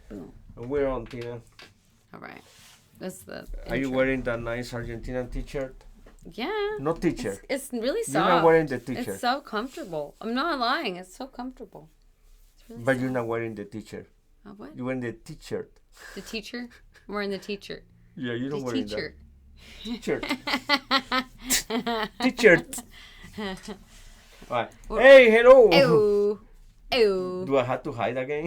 Boom. We're on, Tina. All right. That's the Are you intro. wearing that nice Argentinian t-shirt? Yeah. No t-shirt. It's really soft. You're not wearing the t-shirt. It's so comfortable. I'm not lying. It's so comfortable. It's really But soft. you're not wearing the t-shirt. Oh, what? You're wearing the t-shirt. The teacher? I'm wearing the teacher. Yeah, you don't The wear teacher. that. T-shirt. Right. Hey, hello. Ew. Ew. Do I have to hide again?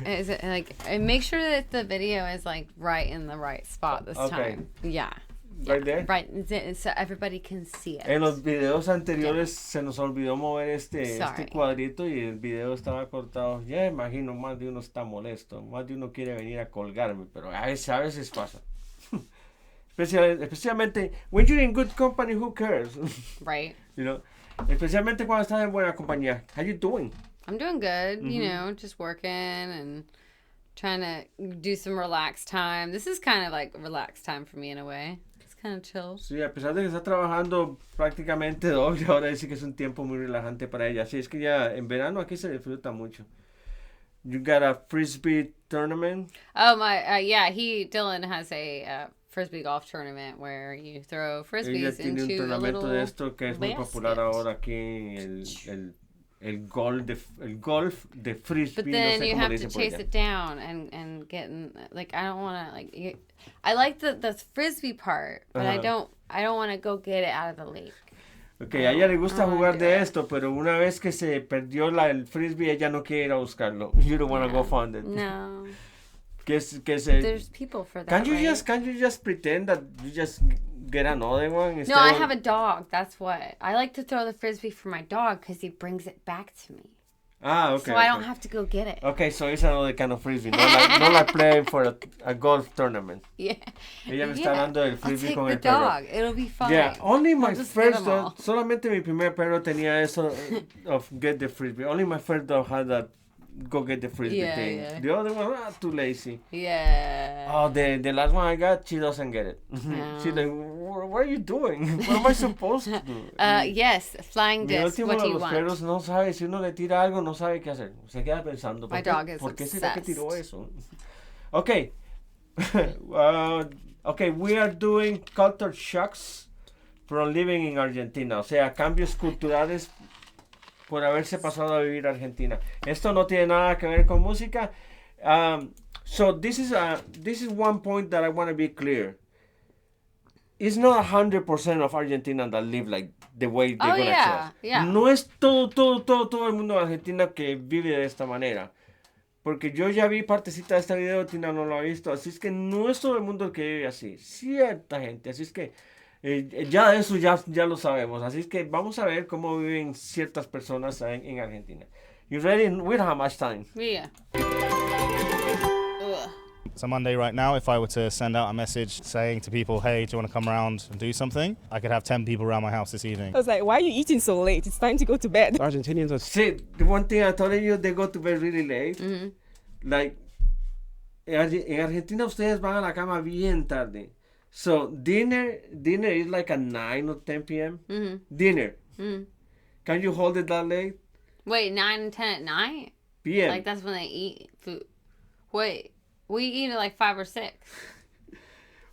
Is it like? And make sure that the video is like right in the right spot this time. Yeah. Right there. Right. So everybody can see it. En los videos anteriores se nos olvidó mover este Sorry. cuadrito y el video estaba cortado. Ya imagino, más de uno está molesto, más de uno quiere venir a colgarme, pero a veces pasa. Especialmente, when you're in good company, who cares? Right. You know, especialmente cuando estás en buena compañía. How you doing? I'm doing good. You know, just working and trying to do some relaxed time. This is kind of like relaxed time for me in a way. It's kind of chill. Sí, a pesar de que está trabajando prácticamente doble, ahora dice que es un tiempo muy relajante para ella. Sí, es que ya en verano aquí se disfruta mucho. You got a frisbee tournament? Oh, my, yeah, Dylan has a frisbee golf tournament where you throw frisbees Ella tiene un into a tornamento little de esto que es muy popular basket. ahora aquí, el golf de frisbee. But then no sé you cómo have le to dicen por chase allá. it down and get in, like, I don't want to, like, I like the frisbee part, but I don't want to go get it out of the lake. Okay, a ella le gusta jugar do de it. esto, pero una vez que se perdió el frisbee, ella no quiere ir a buscarlo. You don't want to go find it. No. There's people for that. Can't you right? just pretend that you just get another one? No, I have a dog. That's what. I like to throw the frisbee for my dog because he brings it back to me. Ah, okay. So I don't have to go get it. Okay, so it's another kind of frisbee. Not like playing for a golf tournament. Yeah. Ella me está dando el frisbee con I'll el take the perro. dog. It'll be fine. Yeah, only my I'll just first get 'em all. dog, solamente mi primer perro tenía eso of get the frisbee. Only my first dog had that go get the frisbee thing. Yeah. The other one, too lazy. Yeah. Oh, the last one I got, she doesn't get it. No. She's like, what are you doing? What am I supposed to do? Yes, flying Mi disc. último What de do you los want? perros no sabe, si uno le tira algo, no sabe qué hacer. Se queda pensando, My dog is ¿por qué será que obsessed. tiró eso? Okay. Okay, we are doing culture shocks from living in Argentina. O sea, cambios culturales por haberse pasado a vivir a Argentina. Esto no tiene nada que ver con música. So this is one point that I want to be clear. It's not 100% of Argentina that live like the way they're gonna choose. Yeah. No es todo el mundo de Argentina que vive de esta manera. Porque yo ya vi partecita de este video, Tina no lo ha visto. Así es que no es todo el mundo el que vive así. Cierta gente. Así es que ya de eso ya lo sabemos. Así es que vamos a ver cómo viven ciertas personas en Argentina. You ready? We don't have much time. Yeah. So Monday right now, if I were to send out a message saying to people, hey, do you want to come around and do something? I could have 10 people around my house this evening. I was like, why are you eating so late? It's time to go to bed. Argentinians are See, the one thing I told you, they go to bed really late. Mm-hmm. Like, en Argentina ustedes van a la cama bien tarde. So, dinner is like at 9 or 10 p.m. Mm-hmm. Dinner. Mm-hmm. Can you hold it that late? Wait, 9 and 10 at night? PM. Like, that's when they eat food. Wait, we eat at like 5 or 6.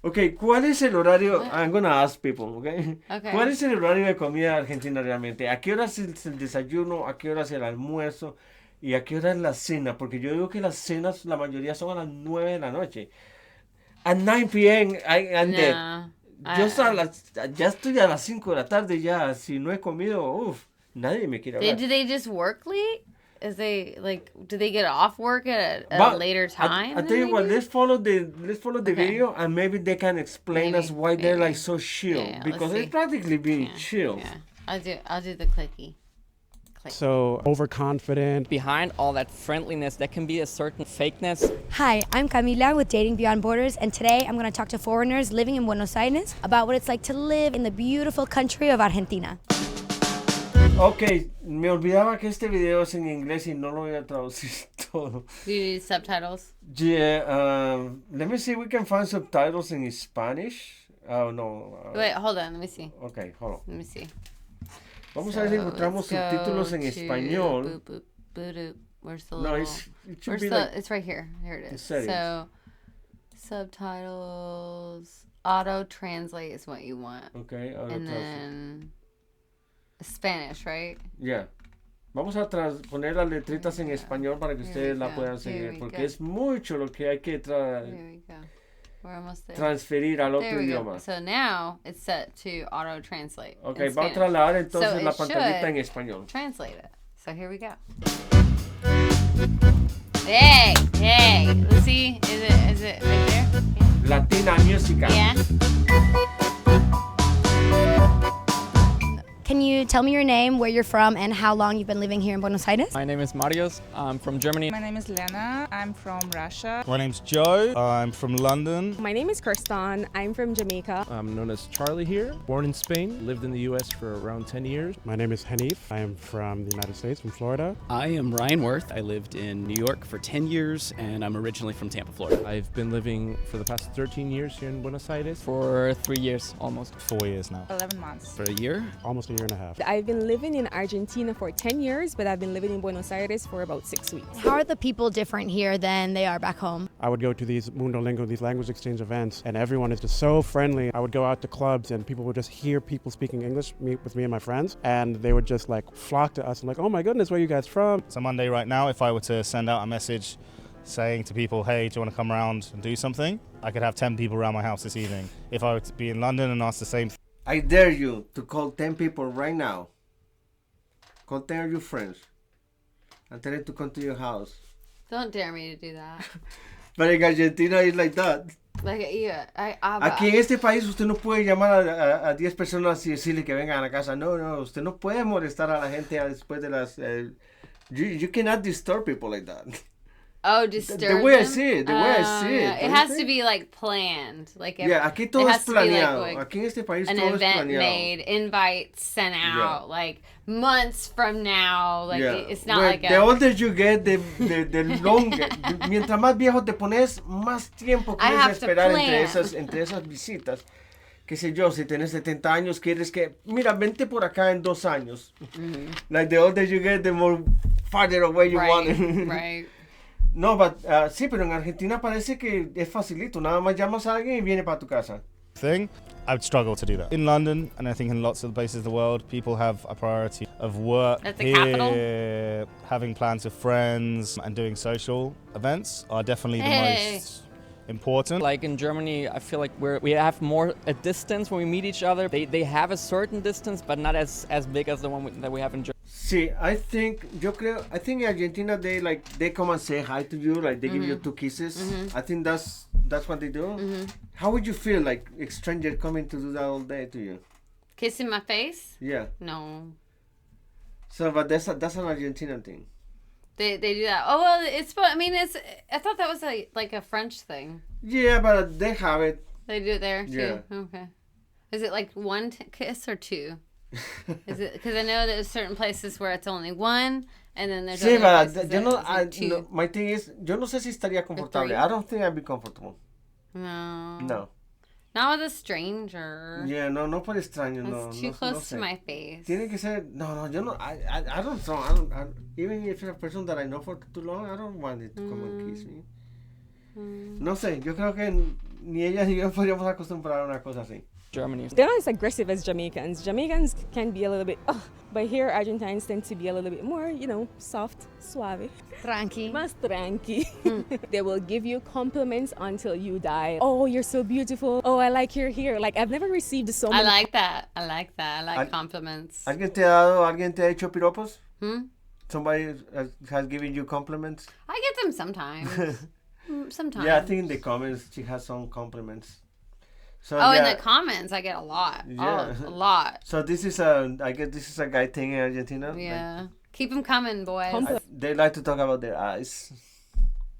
Okay, ¿cuál es el horario? I'm gonna ask people, okay? Okay. ¿Cuál es el horario de comida argentina realmente? ¿A qué hora es el desayuno? ¿A qué hora es el almuerzo? ¿Y a qué hora es la cena? Porque yo digo que las cenas, la mayoría son a las 9 de la noche. At 9 p.m. I'm dead. Ya estoy a las 5 de la tarde ya. Si no he comido, nadie me quiere hablar. Do they just work late? Do they get off work at a later time? I tell you what, let's follow the video and maybe they can explain us why they're like so chill. Yeah, because let's it's practically being chill. Yeah. I'll do the clicky. so overconfident. Behind all that friendliness, there can be a certain fakeness. Hi, I'm Camila with Dating Beyond Borders, and today I'm going to talk to foreigners living in Buenos Aires about what it's like to live in the beautiful country of Argentina. Ok, me olvidaba que este video es en inglés y no lo voy a traducir todo. Do you need subtitles? Yeah, let me see if we can find subtitles in Spanish. Oh, no. Wait, hold on. Let me see. Ok, hold on. Let me see. Vamos a ver si encontramos subtítulos en español. Where's the No, little? it should Where's be the? like It's right here. Here it is. settings. So, subtitles, auto translate is what you want, okay. Ahora and then Spanish, right? Yeah. Vamos a poner las letritas en español para que Here ustedes we la go. puedan Here seguir, we porque go. es mucho lo que hay que Here we go. We're almost there. transferir al There otro we idioma. go. So now it's set to auto translate. Ok, in va a Spanish. trasladar entonces So la it pantallita should en español. Translate it. So here we go. Hey, hey. Let's see. Is it right there? Latina Musica. Yeah. Can you tell me your name, where you're from, and how long you've been living here in Buenos Aires? My name is Marios. I'm from Germany. My name is Lena. I'm from Russia. My name's Joe. I'm from London. My name is Kirsten. I'm from Jamaica. I'm known as Charlie here, born in Spain, lived in the US for around 10 years. My name is Hanif. I am from the United States, from Florida. I am Ryan Worth. I lived in New York for 10 years, and I'm originally from Tampa, Florida. I've been living for the past 13 years here in Buenos Aires. For 3 years almost. 4 years now. 11 months. For a year. Almost a year and a half. I've been living in Argentina for 10 years, but I've been living in Buenos Aires for about 6 weeks. How are the people different here than they are back home? I would go to these Mundolingo, these language exchange events, and everyone is just so friendly. I would go out to clubs and people would just hear people speaking English with me and my friends, and they would just like flock to us and like, oh my goodness, where are you guys from? So Monday right now, if I were to send out a message saying to people, hey, do you want to come around and do something? I could have 10 people around my house this evening. If I were to be in London and ask the same thing. I dare you to call 10 people right now. Call 10 of your friends and tell them to come to your house. Don't dare me to do that. But in Argentina it's like that. Like, yeah, Aquí en este país usted no puede llamar a 10 personas y decirle que vengan a la casa. No, usted no puede molestar a la gente después de las... you cannot disturb people like that. Oh, disturb The way I them? see it, the way I see yeah. it. It has to be like planned. Like Yeah, aquí todo es planeado. Aquí en este país an todo es event planeado. made, invites sent out, like months from now. Like it's not Well, like the older you get, the longer. Mientras más viejo te pones, más tiempo I quieres have to esperar plan. entre esas visitas. Qué sé yo, si tienes 70 años, quieres que, mira, vente por acá en 2 años. Like the older you get, the more farther away you want. Right. No, sí, pero en Argentina parece que es facilito. Nada más llamas a alguien y viene para tu casa. Thing, I would struggle to do that. In London, and I think in lots of the places of the world, people have a priority of work. At the here, capital? having plans with friends and doing social events are definitely the most important. Like in Germany, I feel like we have more a distance when we meet each other. They have a certain distance, but not as big as the one that we have in Germany. Sí, I think in Argentina they come and say hi to you, like they give you 2 kisses. I think that's what they do. How would you feel like a stranger coming to do that all day to you? Kissing my face? Yeah. No. So, but that's an Argentinian thing. They do that. Oh well, I thought that was like a French thing. Yeah, but they have it. They do it there too. Yeah. Okay. Is it like 1 kiss or 2? Is it because I know there's certain places where it's only 1, and then there's Sí, other but places yo that it's like 2. no, my thing is, yo no sé si estaría confortable. 3? I don't think I'd be comfortable. No. No. Not with a stranger. Yeah, no por extraño, That's no. too no, close no to sé. my face. Tiene que ser, yo no, I don't know, even if it's a person that I know for too long, I don't want it to come and kiss me. No sé, yo creo que ni ella ni yo podríamos acostumbrar a una cosa así. Germany. They're not as aggressive as Jamaicans. Jamaicans can be a little bit, but here Argentines tend to be a little bit more, soft, suave. Tranqui. Más tranqui. They will give you compliments until you die. Oh, you're so beautiful. Oh, I like your hair. Like, I've never received so many. I like that. I like compliments. ¿Alguien te ha hecho piropos? Somebody has given you compliments? I get them sometimes. Sometimes. Yeah, I think in the comments she has some compliments. So, in the comments I get a lot. Yeah. Oh, a lot. So this is a guy thing in Argentina. Yeah. Keep them coming, boys. They like to talk about their eyes.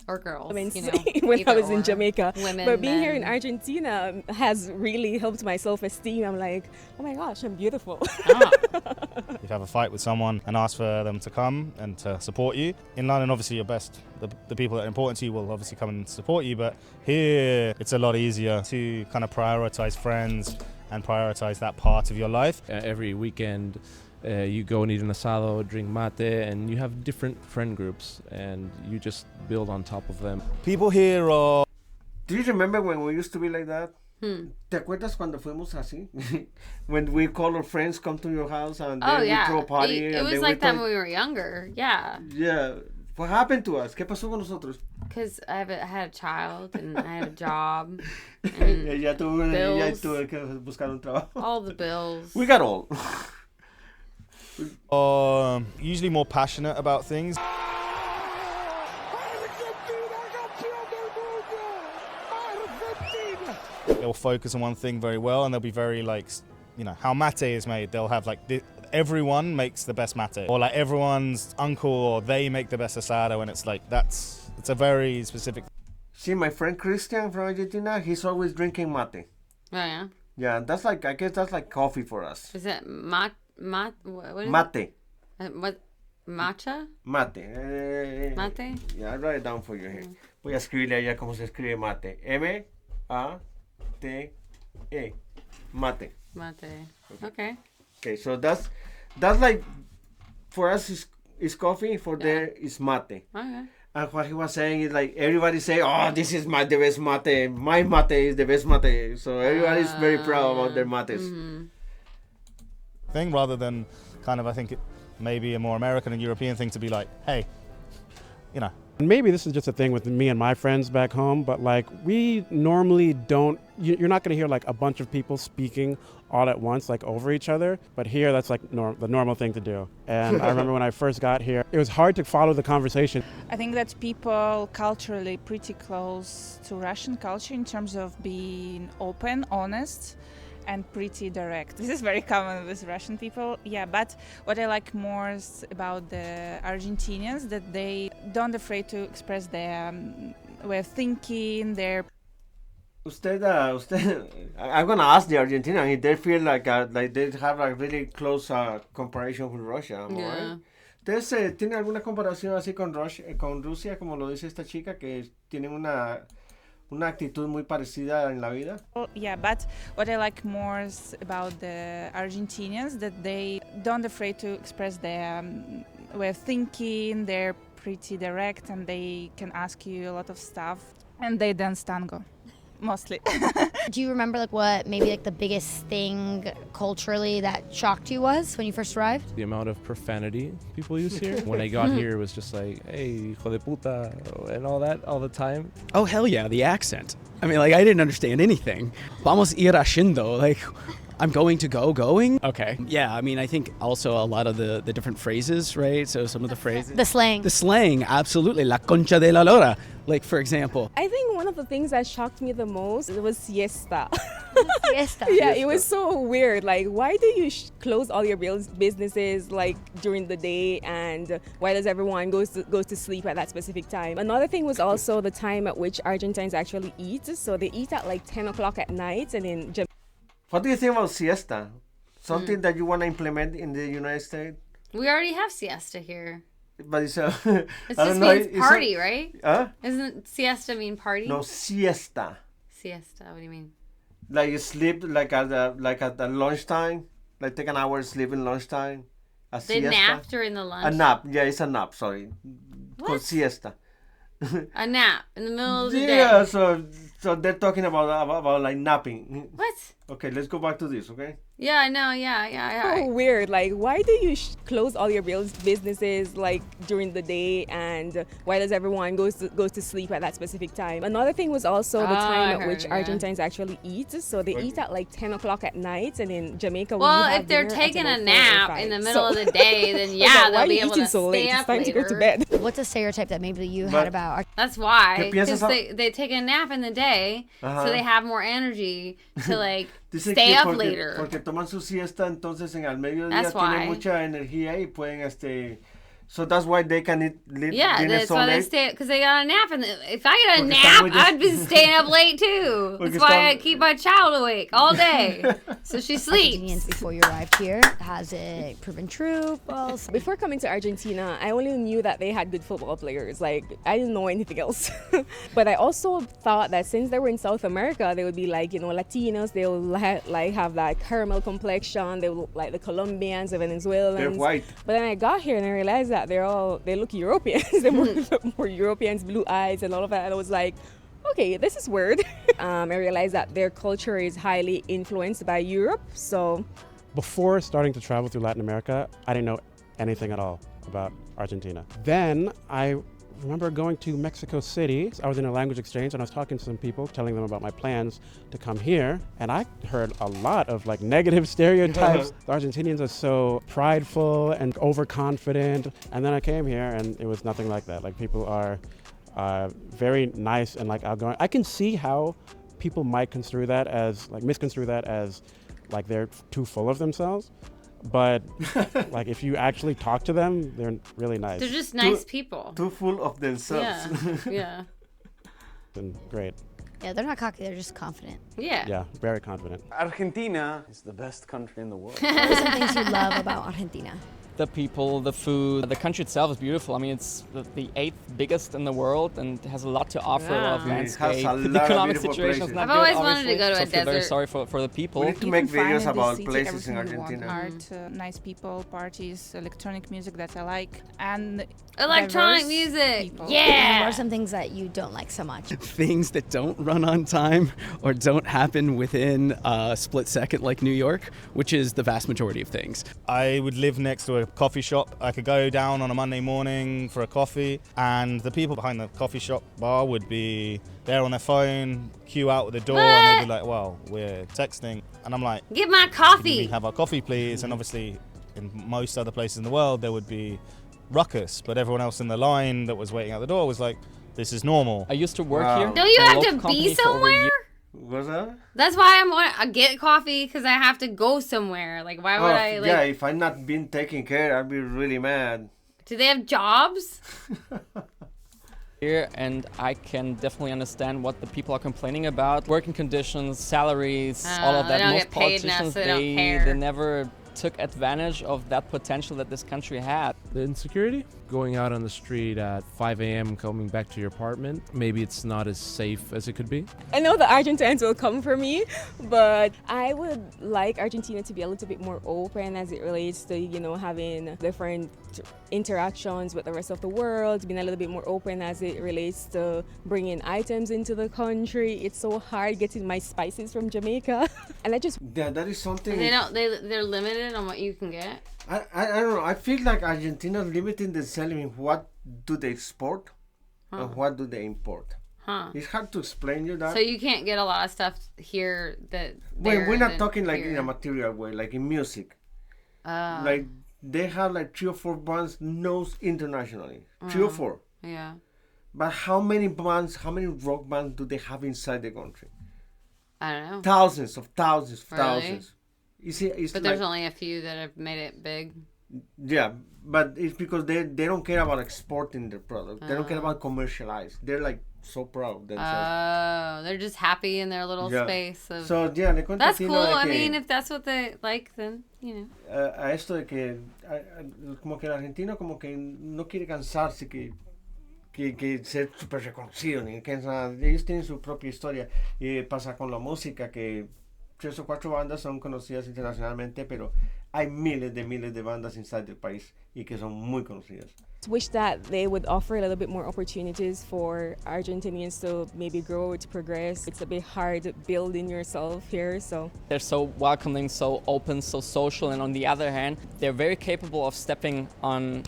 Or girls. When either I was in or. Jamaica. Women, but being here in men. Argentina has really helped my self-esteem. I'm like, oh my gosh, I'm beautiful. If you have a fight with someone and ask for them to come and to support you. In London, obviously, the people that are important to you will obviously come and support you, but here it's a lot easier to kind of prioritize friends and prioritize that part of your life. Every weekend, You go and eat an asado, drink mate, and you have different friend groups, and you just build on top of them. People here are... Do you remember when we used to be like that? ¿Te acuerdas cuando fuimos así? When we call our friends come to your house and then we throw a party. It was like that when we were younger. Yeah. Yeah. What happened to us? ¿Qué pasó con nosotros? Because I had a child and I had a job. And Ella tuve que buscar un trabajo. All the bills. We got all. Usually more passionate about things. They'll focus on one thing very well, and they'll be very like, you know, how mate is made. They'll have like everyone makes the best mate, or like everyone's uncle or they make the best asado, and it's like it's a very specific. See, my friend Christian from Argentina, he's always drinking mate. Oh yeah. Yeah, that's like, I guess that's like coffee for us. Is it what is mate? What matcha? Mate. Mate. Yeah, I'll write it down for you here. Voy a escribirle allá cómo se escribe mate. M-A-T-E. Mate. Mate. Okay. Okay, so that's like, for us is coffee, for there is mate. Okay. And what he was saying is like, everybody say, oh, this is the best mate. My mate is the best mate. So everybody's very proud about their mates. Mm-hmm. Thing rather than kind of, I think, maybe a more American and European thing to be like, hey, you know. Maybe this is just a thing with me and my friends back home, but like we normally don't, you're not going to hear like a bunch of people speaking all at once, like over each other. But here, that's like the normal thing to do. And I remember when I first got here, it was hard to follow the conversation. I think that people culturally pretty close to Russian culture in terms of being open, honest, and pretty direct. This is very common with Russian people, yeah, but what I like more is about the Argentinians, that they don't afraid to express their way of thinking, their... I'm gonna ask the Argentinian if they feel like they have a really close comparison with Russia, Yeah. Ustedes tienen alguna comparación así con Rusia, como lo dice esta chica, que tienen una actitud muy parecida en la vida? Yeah, but what I like more is about the Argentinians, that they don't afraid to express their way of thinking, they're pretty direct and they can ask you a lot of stuff, and they dance tango. Mostly. Do you remember like what maybe like the biggest thing culturally that shocked you was when you first arrived? The amount of profanity people use here. When I got here, it was just like, hey, hijo de puta, and all that all the time. Oh, hell yeah, the accent. I mean, like, I didn't understand anything. Vamos ir haciendo, like, I'm going to going? Okay. Yeah, I mean, I think also a lot of the different phrases, right? So some of the phrases. The slang. The slang, absolutely. La concha de la lora, like, for example. I think one of the things that shocked me the most was siesta. Siesta. Yeah, it was so weird. Like, why do you close all your businesses like during the day, and why does everyone go to sleep at that specific time? Another thing was also the time at which Argentines actually eat. So they eat at like 10 o'clock at night, and in Jamaica. What do you think about siesta? Something that you want to implement in the United States? We already have siesta here. But it's It just means party, right? Huh? Isn't siesta mean party? No, siesta. Siesta, what do you mean? Like you sleep like at the lunchtime, like take an hour sleep in lunchtime. A They siesta. nap during the lunch? A nap, yeah, it's a nap. Sorry, called siesta. A nap in the middle of the Yeah, day. so they're talking about like napping. What? Okay, let's go back to this. Okay. Yeah, I know. Yeah. So weird. Like, why do you close all your businesses like during the day, and why does everyone go to sleep at that specific time? Another thing was also the time at which Argentines actually eat. So they eat at like 10 o'clock at night, and in Jamaica, well, if they're taking a nap in the middle of the day, then yeah, they'll be able to stay up later. It's time to go to bed. What's a stereotype that maybe you had about? That's why, because they take a nap in the day, so they have more energy to like stay up later. Porque toman su siesta, entonces en el mediodía tienen mucha energía y pueden So that's why they can eat Yeah, dinner that's so why they late? stay, because they got a nap. And if I get a Porque nap, están muy I'd be staying up late too. Porque That's why I están- keep my child awake all day. So she sleeps. Argentinians before you arrived here. Has it proven true? False? Before coming to Argentina, I only knew that they had good football players. Like, I didn't know anything else. But I also thought that since they were in South America, they would be like, Latinos. They will have that caramel complexion. They will look like the Colombians, the Venezuelans. They're white. But then I got here and I realized that they look Europeans. They're more Europeans, blue eyes and all of that. And I was like, okay, this is weird. I realized that their culture is highly influenced by Europe. So Before starting to travel through Latin America, I didn't know anything at all about Argentina. Then I remember going to Mexico City. I was in a language exchange and I was talking to some people, telling them about my plans to come here. And I heard a lot of like negative stereotypes. The Argentinians are so prideful and overconfident. And then I came here and it was nothing like that. Like people are very nice and like outgoing. I can see how people might misconstrue that as like they're too full of themselves. But like if you actually talk to them, they're really nice. They're just nice people. Too full of themselves. Yeah. And great. Yeah, they're not cocky. They're just confident. Yeah. Yeah, very confident. Argentina is the best country in the world. What are some things you love about Argentina? The people, the food, the country itself is beautiful. I mean, it's the 8th biggest in the world and has a lot to offer. A lot of Yeah. It has landscape. a The lot of economic beautiful situation is places. not I've good, always wanted to obviously, go to so a I feel very desert. sorry for the people. We need to You make can find videos in this about city places in everything you want. Argentina. Art, nice people, parties, electronic music that I like, and Electronic diverse music. people. And Yeah. what are some things that you don't like so much? Things that don't run on time or don't happen within a split second, like New York, which is the vast majority of things. I would live next to a coffee shop. I could go down on a Monday morning for a coffee, and the people behind the coffee shop bar would be there on their phone, queue out at the door, and they'd be like, well, we're texting. And I'm like, Get my can we coffee. have our coffee, please? And obviously, in most other places in the world, there would be ruckus, but everyone else in the line that was waiting at the door was like, this is normal. I used to work Wow. here. Don't you for a have local to company be for over a year. somewhere? What's that? That's why I get coffee, because I have to go somewhere. Like, why would I, like... Yeah, if I'm not being taken care, I'd be really mad. Do they have jobs? Here, and I can definitely understand what the people are complaining about. Working conditions, salaries, all of they that. don't Most get paid enough, politicians, so they don't care. they never took advantage of that potential that this country had. The insecurity? Going out on the street at 5 a.m., coming back to your apartment, maybe it's not as safe as it could be. I know the Argentines will come for me, but I would like Argentina to be a little bit more open as it relates to, having different interactions with the rest of the world, being a little bit more open as it relates to bringing items into the country. It's so hard getting my spices from Jamaica. And I just... Yeah, that is something. They're limited on what you can get. I don't know. I feel like Argentina's limiting themselves in what do they export and what do they import. Huh. It's hard to explain you that. So you can't get a lot of stuff here that... Well, there we're not than talking like here. in a material way, like in music. Oh. Like they have like 3 or 4 bands known internationally. 3 or 4. Yeah. But how many rock bands do they have inside the country? I don't know. Thousands of thousands of Really? thousands. You see, it's But like, there's only a few that have made it big. yeah, but it's because they don't care about exporting their product. They don't care about commercialize. They're like so proud of themselves. Oh, they're just happy in their little Yeah. space. Of, So, yeah, le cuento that's a cool. Tino de I que, mean, if that's what they like, then, a esto de que como que el argentino como que no quiere cansarse que ser súper reconocido ni que nada. Ellos tienen su propia historia y pasa con la música que 3 o 4 bandas son conocidas internacionalmente, pero hay miles de bandas inside del país y que son muy conocidas. wish that they would offer a little bit more opportunities for Argentinians to maybe grow, to progress. It's a bit hard building yourself here, so. They're so welcoming, so open, so social, and on the other hand, they're very capable of stepping on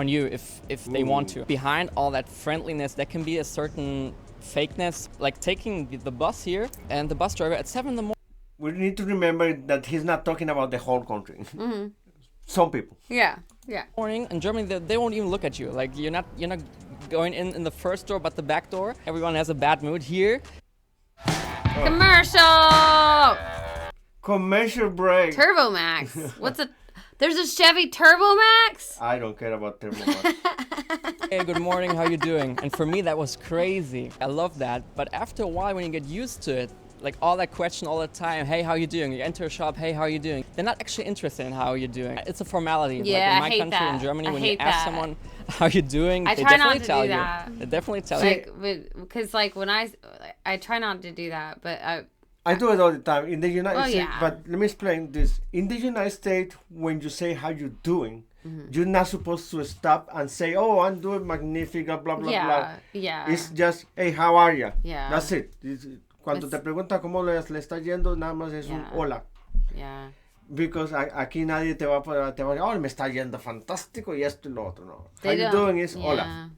you if they want to. Behind all that friendliness, there can be a certain fakeness, like taking the bus here and the bus driver at 7 in the morning. We need to remember that he's not talking about the whole country. Mm-hmm. Some people. Yeah. Morning in Germany, they won't even look at you. Like you're not going in the first door, but the back door. Everyone has a bad mood here. Commercial. Commercial break. Turbo Max. What's a There's a Chevy Turbo Max? I don't care about Turbo Max. Hey, good morning, how you doing? And for me, that was crazy. I love that. But after a while, when you get used to it, like all that question all the time, hey, how you doing? You enter a shop, hey, how are you doing? They're not actually interested in how you're doing. It's a formality. Yeah, like in my country, that. in Germany, I when you hate ask that. someone how you doing, I they try definitely not to tell do you. that. They definitely tell you. Like, because like when I try not to do that, but I do it all the time in the United States. yeah. But let me explain this. In the United States, when you say how you doing, you're not supposed to stop and say, "Oh, I'm doing magnífica," blah blah blah. Yeah. It's just, "Hey, how are you?" Yeah. That's it. Cuando te pregunta cómo le está yendo, nada más es un hola. Yeah. Because aquí nadie te va a decir, "Oh, me está yendo fantástico y esto y lo otro." No. How They you don't- doing is yeah. hola.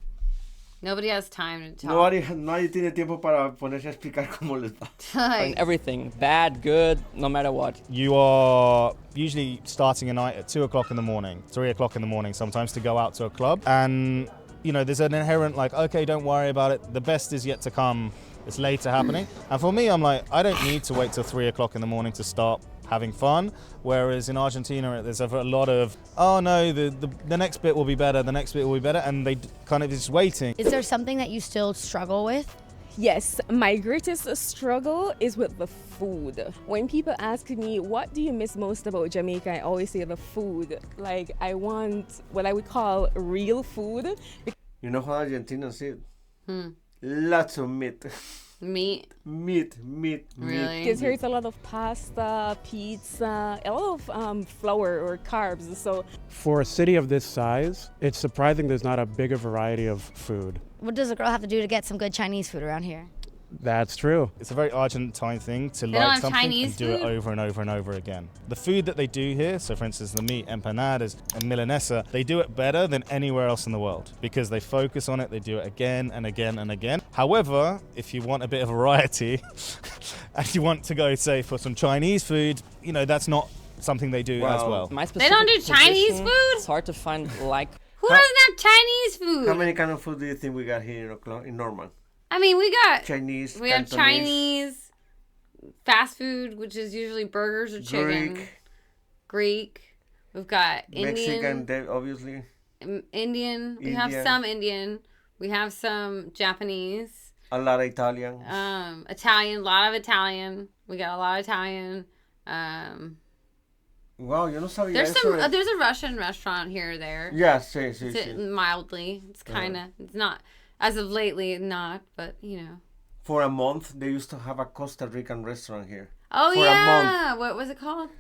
Nobody has time to talk. Nadie tiene tiempo para ponerse a explicar cómo les va. And everything, bad, good, no matter what. You are usually starting a night at 2 o'clock in the morning, 3 o'clock in the morning sometimes to go out to a club. And, you know, there's an inherent like, okay, don't worry about it. The best is yet to come. It's later happening. And for me, I'm like, I don't need to wait till 3 o'clock in the morning to start having fun. Whereas in Argentina, there's a lot of, oh no, the next bit will be better, the next bit will be better. And they kind of just waiting. Is there something that you still struggle with? Yes, my greatest struggle is with the food. When people ask me, what do you miss most about Jamaica? I always say the food. Like, I want what I would call real food. You know how Argentinians say it? Lots of meat. Meat. Meat. Really? Because here it's a lot of pasta, pizza, a lot of flour or carbs. So For a city of this size, it's surprising there's not a bigger variety of food. What does a girl have to do to get some good Chinese food around here? That's true. It's a very Argentine thing to don't like have something Chinese and do it food? over and over and over again. The food that they do here, so for instance the meat, empanadas and milanesa, they do it better than anywhere else in the world because they focus on it, they do it again and again and again. However, if you want a bit of variety and you want to go, say, for some Chinese food, you know, that's not something they do as well. My They don't do specific Chinese position, food? It's hard to find like Who doesn't have Chinese food? How many kind of food do you think we got here in Norman? I mean, we got Chinese, we have Cantonese, Chinese, fast food, which is usually burgers or chicken. Greek. We've got Indian. Mexican, obviously. Indian. We have some Indian. We have some Japanese. A lot of Italian. Italian. A lot of Italian. We got a lot of Italian. Wow, yo no sabía There's eso. some. There's a Russian restaurant here or there. Yeah, sí. Mildly. It's kind of. It's not. As of lately, not. But you know. For a month, they used to have a Costa Rican restaurant here. Oh For a yeah. month. What was it called?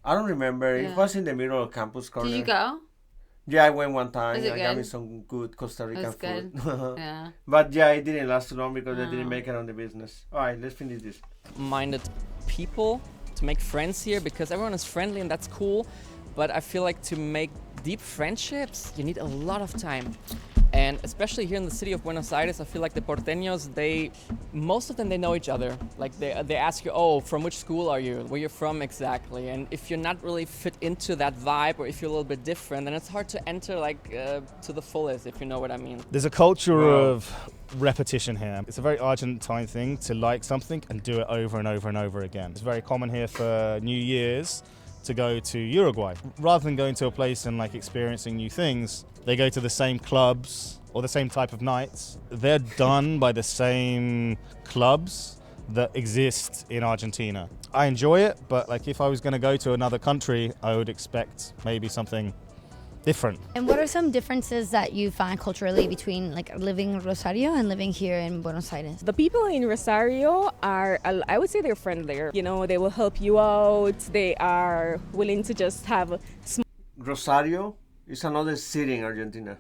I don't remember. Yeah. It was in the middle of campus corner. Did you go? Yeah, I went one time. Was it I got me good? some good Costa Rican was good. food. Yeah. But yeah, it didn't last too long because they Oh. didn't make it on the business. All right, let's finish this. minded people to make friends here because everyone is friendly and that's cool. But I feel like to make deep friendships, you need a lot of time. And especially here in the city of Buenos Aires, I feel like the porteños, most of them, they know each other. Like they ask you, oh, from which school are you? Where you're from exactly? And if you're not really fit into that vibe or if you're a little bit different, then it's hard to enter to the fullest, if you know what I mean. There's a culture of repetition here. It's a very Argentine thing to like something and do it over and over and over again. It's very common here for New Year's to go to Uruguay. Rather than going to a place and like experiencing new things, they go to the same clubs or the same type of nights. They're done by the same clubs that exist in Argentina. I enjoy it, but like if I was going to go to another country, I would expect maybe something different. And what are some differences that you find culturally between like living in Rosario and living here in Buenos Aires? the people in Rosario are, I would say they're friendlier. You know, they will help you out. They are willing to just have Rosario is another city in Argentina.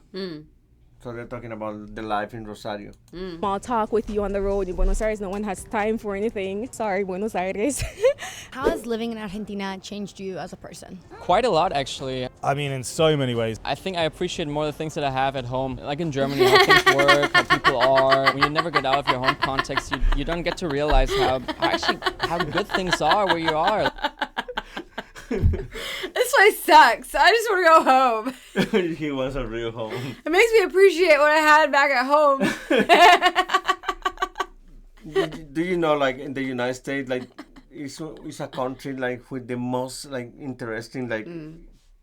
So they're talking about the life in Rosario. small talk with you on the road. In Buenos Aires, no one has time for anything. Sorry, Buenos Aires. How has living in Argentina changed you as a person? Quite a lot, actually. I mean, in so many ways. I think I appreciate more the things that I have at home. Like in Germany, how things work, how people are. When you never get out of your home context, you don't get to realize how good things are where you are. This place sucks. I just want to go home. He wants a real home. It makes me appreciate what I had back at home. Do you know, like in the United States, like it's a country like with the most like interesting like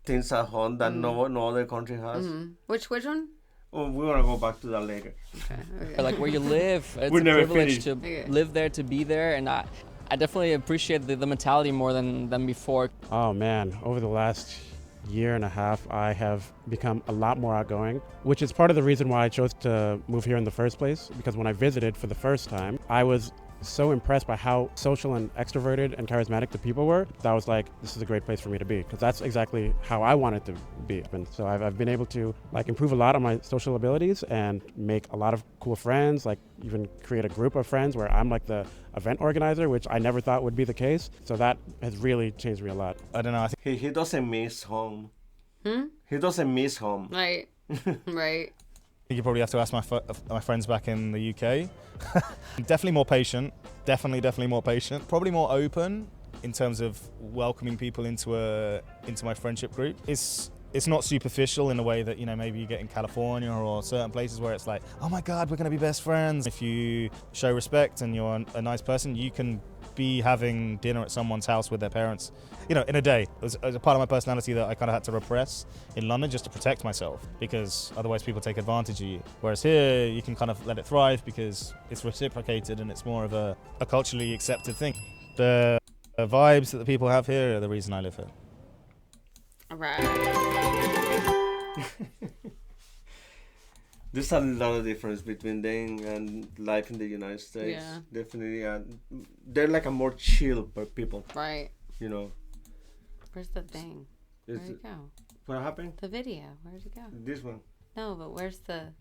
things at home that no other country has. Which one? Oh, we're gonna go back to that later. Okay. Like where you live, it's We're a never privilege finished. to live there, to be there, and I definitely appreciate the mentality more than before. Oh man, over the last year and a half, I have become a lot more outgoing, which is part of the reason why I chose to move here in the first place, because when I visited for the first time, I was so impressed by how social and extroverted and charismatic the people were that I was like, this is a great place for me to be, because that's exactly how I wanted to be. And so I've been able to like improve a lot on my social abilities and make a lot of cool friends, like even create a group of friends where I'm like the event organizer, which I never thought would be the case. So that has really changed me a lot. I don't know. I think He doesn't miss home. He doesn't miss home. Right. Right. you probably have to ask my friends back in the UK. Definitely more patient. Definitely more patient. Probably more open in terms of welcoming people into my friendship group. It's not superficial in a way that, you know, maybe you get in California or certain places where it's like, oh my God, we're going to be best friends. If you show respect and you're a nice person, you can be having dinner at someone's house with their parents, you know, in a day. It was a part of my personality that I kind of had to repress in London just to protect myself, because otherwise people take advantage of you. Whereas here, you can kind of let it thrive because it's reciprocated and it's more of a culturally accepted thing. The vibes that the people have here are the reason I live here. All right. There's a lot of difference between them and life in the United States. Yeah. Definitely. They're like a more chill people. Right. You know. Where's the thing? Where'd it go? What happened? The video. Where'd it go? This one. No, but where's the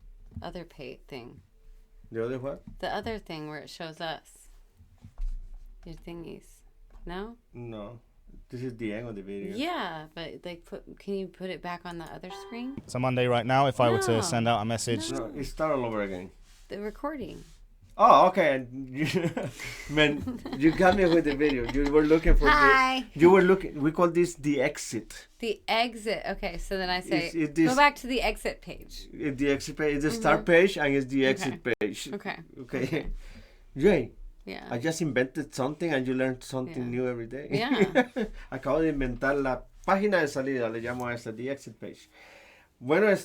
other thing? The other what? The other thing where it shows us. Your thingies. No? No. This is the end of the video. Yeah, but can you put it back on the other screen? So Monday right now, if I were to send out a message. No, it start all over again. The recording. Oh, okay. Man, you got me with the video. You were looking for we call this the exit. The exit. Okay, so then I say, Go back to the exit page. The exit page is the start page and it's the exit page. Okay. Jay. Yeah. I just invented something and you learn something new every day. Yeah. Acabo de inventar la página de salida, le llamo a esta, the exit page. Bueno,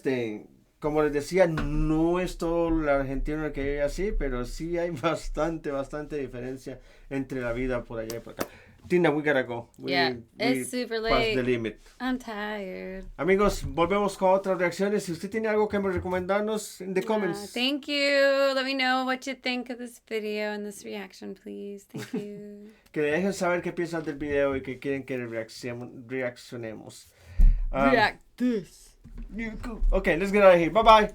como les decía, no es todo el argentino el que vive así, pero sí hay bastante diferencia entre la vida por allá y por acá. Tina, we gotta go. It's super late. Past the limit. I'm tired. Amigos, volvemos con otras reacciones. Si usted tiene algo que me recomendarnos in the comments. Thank you. Let me know what you think of this video and this reaction, please. Thank you. Que le dejen saber qué piensan del video y que quieren que reaccionemos. React this. Okay, let's get out of here. Bye-bye.